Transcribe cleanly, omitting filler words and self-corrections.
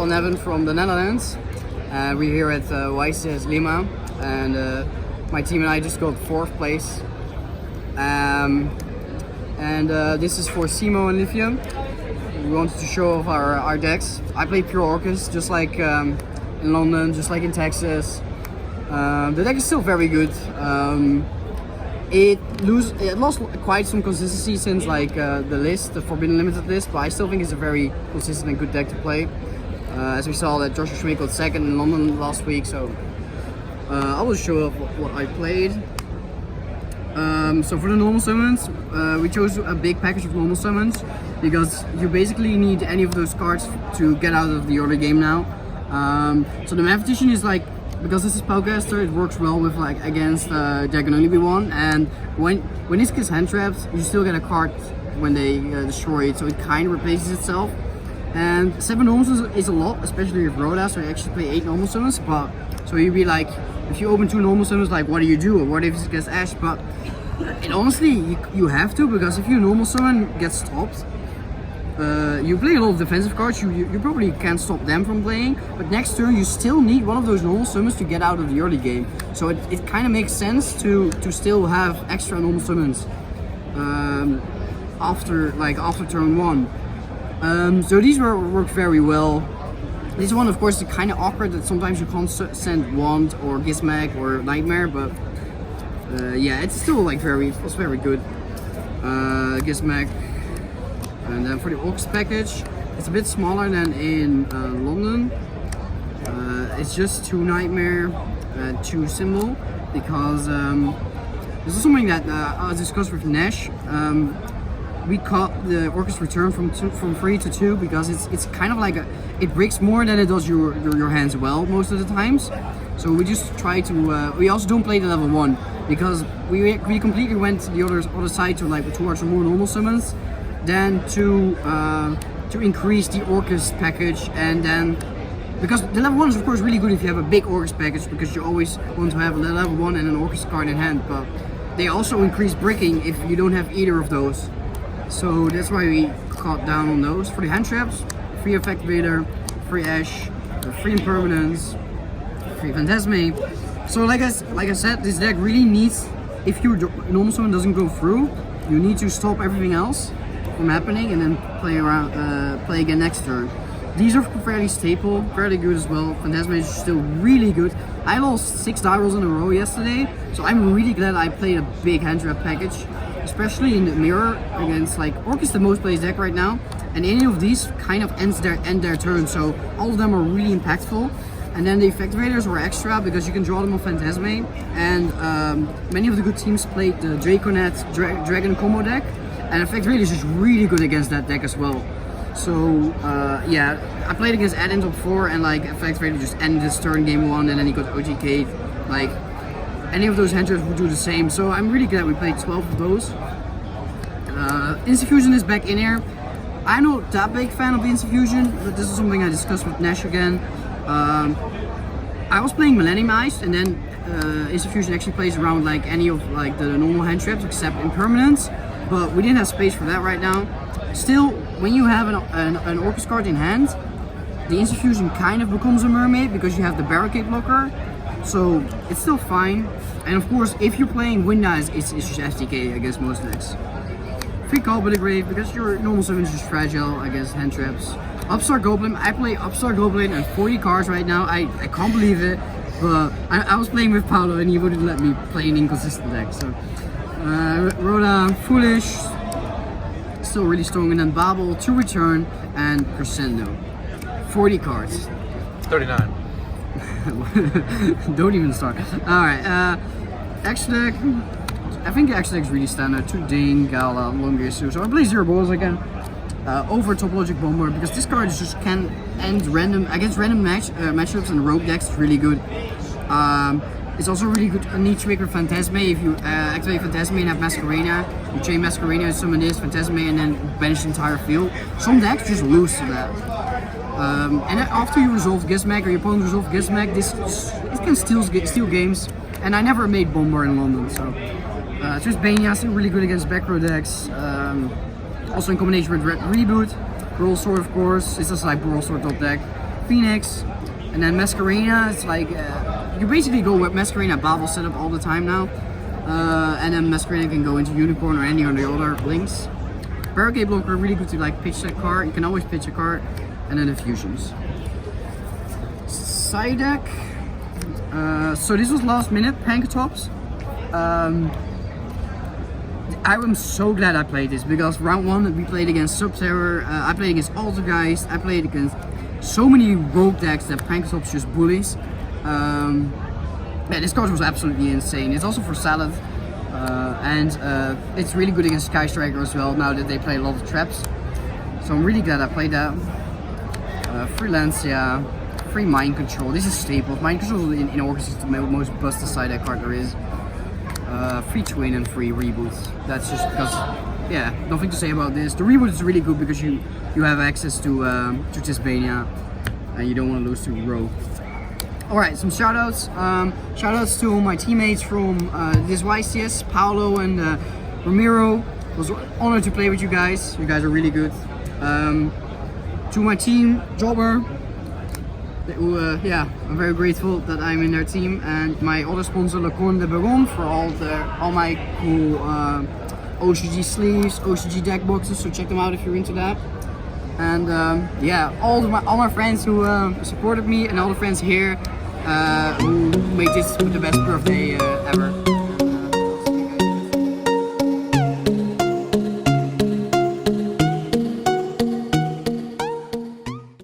and Neven from the Netherlands. We're here at YCS LIMA, and my team and I just got 4th place. This is for Simo and Livia. We wanted to show off our decks. I play pure ORCUST, just like in London, just like in Texas. The deck is still very good. It lost quite some consistency since like the Forbidden Limited list, but I still think it's a very consistent and good deck to play. As we saw that Joshua Schmidt got 2nd in London last week, so I will show off what I played. So for the normal summons, we chose a big package of normal summons because you basically need any of those cards to get out of the early game now. So the Mathematician is like, because this is Spellcaster, it works well with like against there can only be one, and when this gets hand trapped, you still get a card when they destroy it, so it kind of replaces itself. And 7 normal summons is a lot, especially with Rhoda, so you actually play 8 normal summons. But so you'd be like, if you open 2 normal summons, like what do you do, or what if it gets Ash? But honestly, you have to, because if your normal summon gets stopped, you play a lot of defensive cards, you probably can't stop them from playing, but next turn you still need one of those normal summons to get out of the early game. So it kind of makes sense to still have extra normal summons after turn 1. So these work very well. This one, of course, is kind of awkward that sometimes you can't send Wand or Gizmag or Nightmare, but yeah, it's still like very good. Gizmag. And then for the ORCUST package, it's a bit smaller than in London. It's just 2 Nightmare, 2 Symbol, because this is something that I discussed with Nash. We cut the ORCUST return from 3 to 2 because it's kind of like it breaks more than it does your hands well most of the times. So we just try to. We also don't play the level 1 because we completely went to the other side to like towards more normal summons. Then to increase the ORCUST package, and then because the level 1 is of course really good if you have a big ORCUST package, because you always want to have a level 1 and an ORCUST card in hand, but they also increase bricking if you don't have either of those. So that's why we cut down on those. For the hand traps, free Effectivator, free Ash, free Impermanence, free Phantasme. So like I said, this deck really needs, if your normal summon doesn't go through, you need to stop everything else from happening and then play again next turn. These are fairly stable, fairly good as well. Phantasme is still really good. I lost 6 die rolls in a row yesterday, so I'm really glad I played a big hand trap package, especially in the mirror against like ORCUST, the most played deck right now, and any of these kind of end their turn, so all of them are really impactful. And then the Effectivators were extra because you can draw them on Phantasme, and many of the good teams played the Draconet Dragon combo deck. And Effectivator is just really good against that deck as well. So yeah, I played against Ed in top 4, and like Effectivator just ended his turn game 1, and then he got OTK'd. Like any of those hand traps would do the same. So I'm really glad we played 12 of those. Insta-Fusion is back in here. I'm not that big fan of the Insta-Fusion, but this is something I discussed with Nash again. I was playing Millenniumized, and then Insta-Fusion actually plays around like any of like the normal hand traps except Impermanence. But we didn't have space for that right now. Still, when you have an ORCUST card in hand, the Insta-Fusion kind of becomes a mermaid because you have the barricade blocker. So it's still fine. And of course, if you're playing Winda, it's just FTK against most decks. Free Call Grave because your normal summon is just fragile against hand traps. Upstart Goblin, I play Upstart Goblin and 40 cards right now. I can't believe it, but I was playing with Paolo and he wouldn't let me play an inconsistent deck. So. Rhoda, Foolish, still really strong, and then Babel, 2 return, and Crescendo. 40 cards. 39. Don't even start. Alright, extra deck. I think the extra deck is really standard. 2 Dane, Gala, Longisu. So I play 0 balls again. Over Topologic Bomber, because this card just can end random against random matchups, and rogue decks is really good. It's also really good a neat trick with Phantasme. If you activate Phantasme and have Masquerena, you chain Masquerena, summon this, Phantasme, and then banish the entire field. Some decks just lose to that. And then after you resolve Gizmag, or your opponent resolve Gizmag, it can steal games. And I never made Bomber in London, so just Bania still really good against back row decks. Also in combination with Red Reboot, Brawl Sword of course. It's just like Brawl Sword top deck. Phoenix, and then Masquerena. It's like you basically go with Masquerena Babel setup all the time now, and then Masquerena can go into Unicorn or any of the other links. Barricade Blocker really good to like pitch that card. You can always pitch a card, and then the fusions. Side deck. So this was last minute Pankatops. I am so glad I played this because round 1 we played against Sub-Terror, I played against Altergeist, I played against so many rogue decks that Pankatops just bullies. Yeah, this card was absolutely insane. It's also for Salad, and it's really good against Sky Striker as well now that they play a lot of traps. So I'm really glad I played that. Freelancia, free Mind Control. This is staple. Mind Control in ORCUST is the most busted side deck card there is. Free Twin and free Reboot. That's just because, yeah, nothing to say about this. The Reboot is really good because you have access to Tisbania and you don't want to lose to Rogue. Alright, some shoutouts. Shoutouts to my teammates from this YCS, Paolo and Ramiro. It was an honor to play with you guys. You guys are really good. To my team, Jobber. Yeah, I'm very grateful that I'm in their team, and my other sponsor, Le Corne de Baron, for all my cool OCG sleeves, OCG deck boxes. So check them out if you're into that. And yeah, all my friends who supported me, and all the friends here who made this the best birthday ever.